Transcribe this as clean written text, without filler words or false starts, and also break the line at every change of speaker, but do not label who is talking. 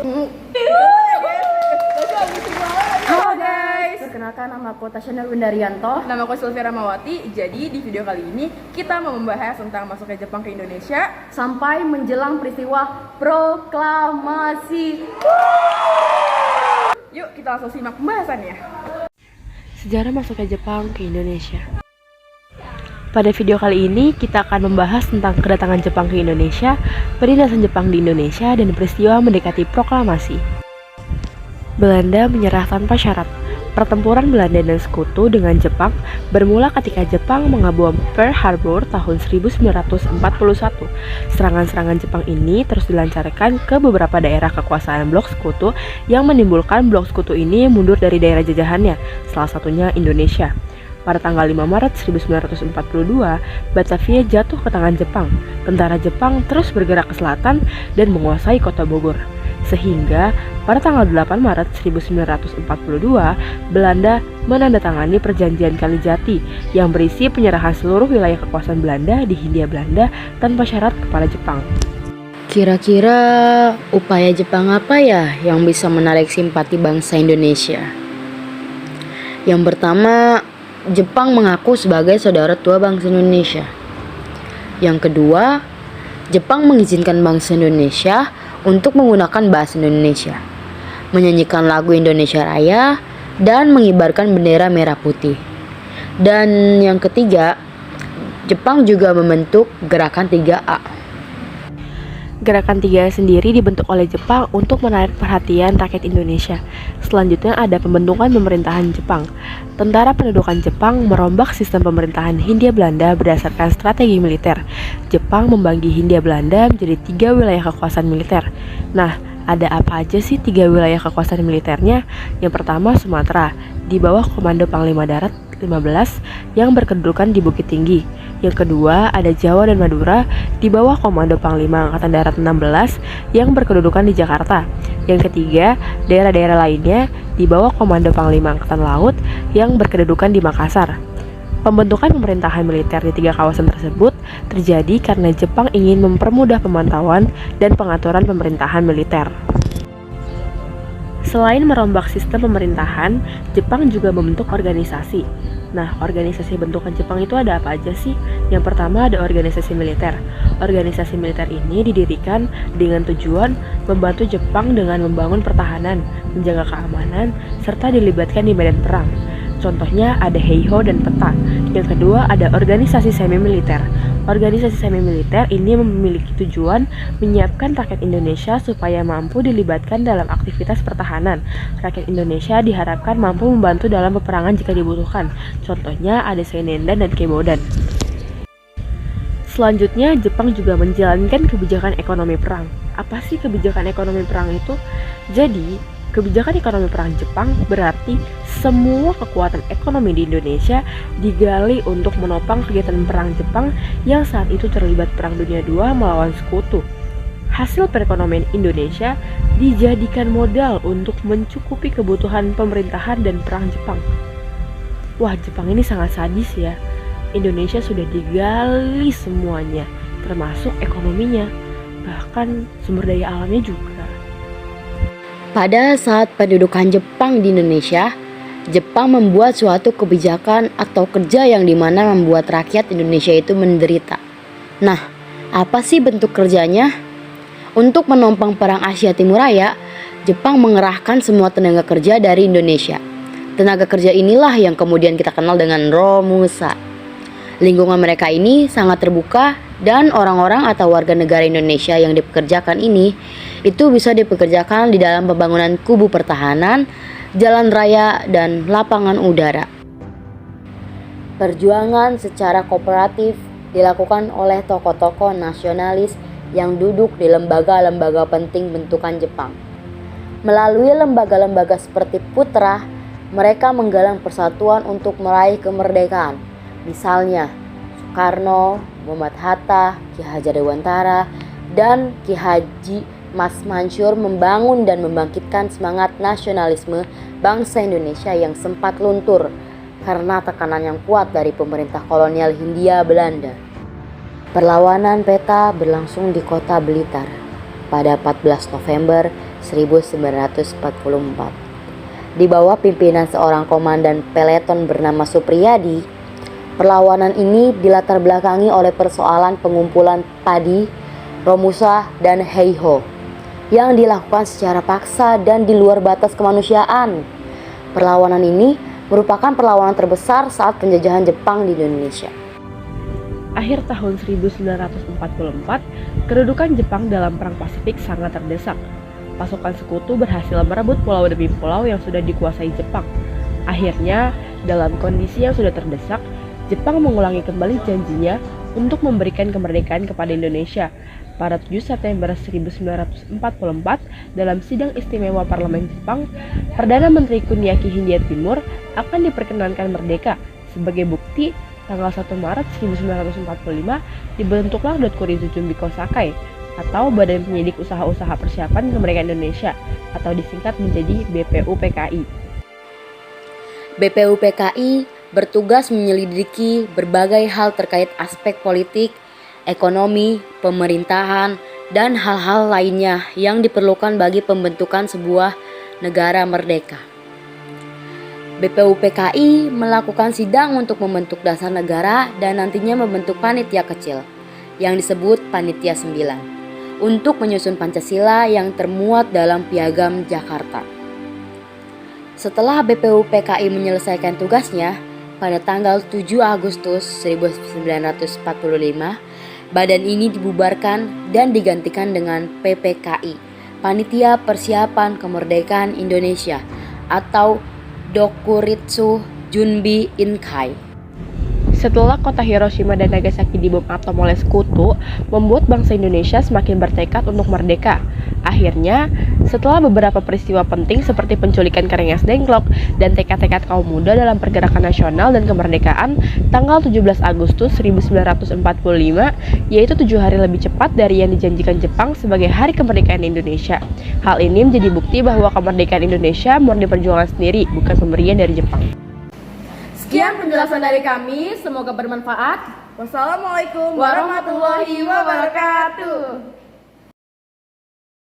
Halo guys,
Perkenalkan, nama aku Tasyana Windarianto.
nama aku Sylvia Ramawati. Jadi di video kali ini kita mau membahas tentang masuknya Jepang ke Indonesia.
Sampai menjelang peristiwa proklamasi.
Yuk kita langsung simak pembahasannya.
Sejarah masuknya Jepang ke Indonesia. Pada video kali ini kita akan membahas tentang kedatangan Jepang ke Indonesia, penindasan Jepang di Indonesia, dan peristiwa mendekati proklamasi. Belanda menyerah tanpa syarat. Pertempuran Belanda dan Sekutu dengan Jepang bermula ketika Jepang mengebom Pearl Harbor tahun 1941. Serangan-serangan Jepang ini terus dilancarkan ke beberapa daerah kekuasaan Blok Sekutu yang menimbulkan Blok Sekutu ini mundur dari daerah jajahannya, salah satunya Indonesia. Pada tanggal 5 Maret 1942, Batavia jatuh ke tangan Jepang. Tentara Jepang terus bergerak ke selatan dan menguasai kota Bogor. Sehingga pada tanggal 8 Maret 1942, Belanda menandatangani Perjanjian Kalijati yang berisi penyerahan seluruh wilayah kekuasaan Belanda di Hindia Belanda tanpa syarat kepada Jepang.
Kira-kira upaya Jepang apa ya yang bisa menarik simpati bangsa Indonesia? Yang pertama, Jepang mengaku sebagai saudara tua bangsa Indonesia. Yang kedua, Jepang mengizinkan bangsa Indonesia untuk menggunakan bahasa Indonesia, menyanyikan lagu Indonesia Raya, dan mengibarkan bendera merah putih. Dan yang ketiga, Jepang juga membentuk Gerakan 3A.
Gerakan 3 sendiri dibentuk oleh Jepang untuk menarik perhatian rakyat Indonesia. Selanjutnya ada pembentukan pemerintahan Jepang. Tentara pendudukan Jepang merombak sistem pemerintahan Hindia Belanda berdasarkan strategi militer. Jepang membagi Hindia Belanda menjadi 3 wilayah kekuasaan militer. Nah, ada apa aja sih 3 wilayah kekuasaan militernya? Yang pertama Sumatera, di bawah Komando Panglima Darat 15 yang berkedudukan di Bukit Tinggi. Yang kedua ada Jawa dan Madura di bawah Komando Panglima Angkatan Darat 16 yang berkedudukan di Jakarta. Yang ketiga, daerah-daerah lainnya di bawah Komando Panglima Angkatan Laut yang berkedudukan di Makassar. Pembentukan pemerintahan militer di 3 kawasan tersebut terjadi karena Jepang ingin mempermudah pemantauan dan pengaturan pemerintahan militer. Selain merombak sistem pemerintahan, Jepang juga membentuk organisasi. Nah, organisasi bentukan Jepang itu ada apa aja sih? Yang pertama ada organisasi militer. Organisasi militer ini didirikan dengan tujuan membantu Jepang dengan membangun pertahanan, menjaga keamanan, serta dilibatkan di medan perang. Contohnya ada Heiho dan Peta. Yang kedua ada organisasi semi-militer. Organisasi semi-militer ini memiliki tujuan menyiapkan rakyat Indonesia supaya mampu dilibatkan dalam aktivitas pertahanan. Rakyat Indonesia diharapkan mampu membantu dalam peperangan jika dibutuhkan. Contohnya ada Senendan dan Kemodan. Selanjutnya, Jepang juga menjalankan kebijakan ekonomi perang. Apa sih kebijakan ekonomi perang itu? Jadi, kebijakan ekonomi perang Jepang berarti semua kekuatan ekonomi di Indonesia digali untuk menopang kegiatan perang Jepang yang saat itu terlibat Perang Dunia II melawan Sekutu. Hasil perekonomian Indonesia dijadikan modal untuk mencukupi kebutuhan pemerintahan dan perang Jepang. Wah, Jepang ini sangat sadis ya. Indonesia sudah digali semuanya, termasuk ekonominya, bahkan sumber daya alamnya juga.
Pada saat pendudukan Jepang di Indonesia, Jepang membuat suatu kebijakan atau kerja yang dimana membuat rakyat Indonesia itu menderita. Nah, apa sih bentuk kerjanya? Untuk menopang perang Asia Timur Raya, Jepang mengerahkan semua tenaga kerja dari Indonesia. Tenaga kerja inilah yang kemudian kita kenal dengan Romusa. Lingkungan mereka ini sangat terbuka dan orang-orang atau warga negara Indonesia yang dipekerjakan ini itu bisa dipekerjakan di dalam pembangunan kubu pertahanan, jalan raya, dan lapangan udara. Perjuangan secara kooperatif dilakukan oleh tokoh-tokoh nasionalis yang duduk di lembaga-lembaga penting bentukan Jepang. Melalui lembaga-lembaga seperti Putra, mereka menggalang persatuan untuk meraih kemerdekaan. Misalnya, Soekarno, Muhammad Hatta, Ki Hajar Dewantara, dan Ki Haji Mas Mansur membangun dan membangkitkan semangat nasionalisme bangsa Indonesia yang sempat luntur karena tekanan yang kuat dari pemerintah kolonial Hindia Belanda. Perlawanan peta berlangsung di kota Blitar. pada 14 November 1944. Di bawah pimpinan seorang komandan peleton bernama Supriyadi, perlawanan ini dilatar belakangi oleh persoalan pengumpulan padi, romusa, dan heiho yang dilakukan secara paksa dan di luar batas kemanusiaan. Perlawanan ini merupakan perlawanan terbesar saat penjajahan Jepang di Indonesia.
Akhir tahun 1944, kedudukan Jepang dalam Perang Pasifik sangat terdesak. Pasukan sekutu berhasil merebut pulau demi pulau yang sudah dikuasai Jepang. Akhirnya, dalam kondisi yang sudah terdesak, Jepang mengulangi kembali janjinya untuk memberikan kemerdekaan kepada Indonesia. Pada 7 September 1944, dalam sidang istimewa Parlemen Jepang, Perdana Menteri Kuniaki Hindia Timur akan diperkenankan merdeka. Sebagai bukti, tanggal 1 Maret 1945 dibentuklah Dotkurizu Jumbiko Sakai atau Badan Penyidik Usaha-Usaha Persiapan Kemerdekaan Indonesia atau disingkat menjadi BPUPKI.
BPUPKI bertugas menyelidiki berbagai hal terkait aspek politik, ekonomi, pemerintahan, dan hal-hal lainnya yang diperlukan bagi pembentukan sebuah negara merdeka. BPUPKI melakukan sidang untuk membentuk dasar negara dan nantinya membentuk panitia kecil yang disebut Panitia 9 untuk menyusun Pancasila yang termuat dalam Piagam Jakarta. Setelah BPUPKI menyelesaikan tugasnya, pada tanggal 7 Agustus 1945, badan ini dibubarkan dan digantikan dengan PPKI, Panitia Persiapan Kemerdekaan Indonesia atau Dokuritsu Junbi Inkai.
Setelah kota Hiroshima dan Nagasaki dibom atom oleh sekutu, membuat bangsa Indonesia semakin bertekad untuk merdeka. Akhirnya, setelah beberapa peristiwa penting seperti penculikan Karengas Dengklok dan tekad-tekad kaum muda dalam pergerakan nasional dan kemerdekaan, tanggal 17 Agustus 1945, yaitu 7 hari lebih cepat dari yang dijanjikan Jepang sebagai Hari Kemerdekaan Indonesia. Hal ini menjadi bukti bahwa kemerdekaan Indonesia murni perjuangan sendiri, bukan pemberian dari Jepang.
Sekian penjelasan dari kami, semoga bermanfaat.
Wassalamualaikum warahmatullahi wabarakatuh.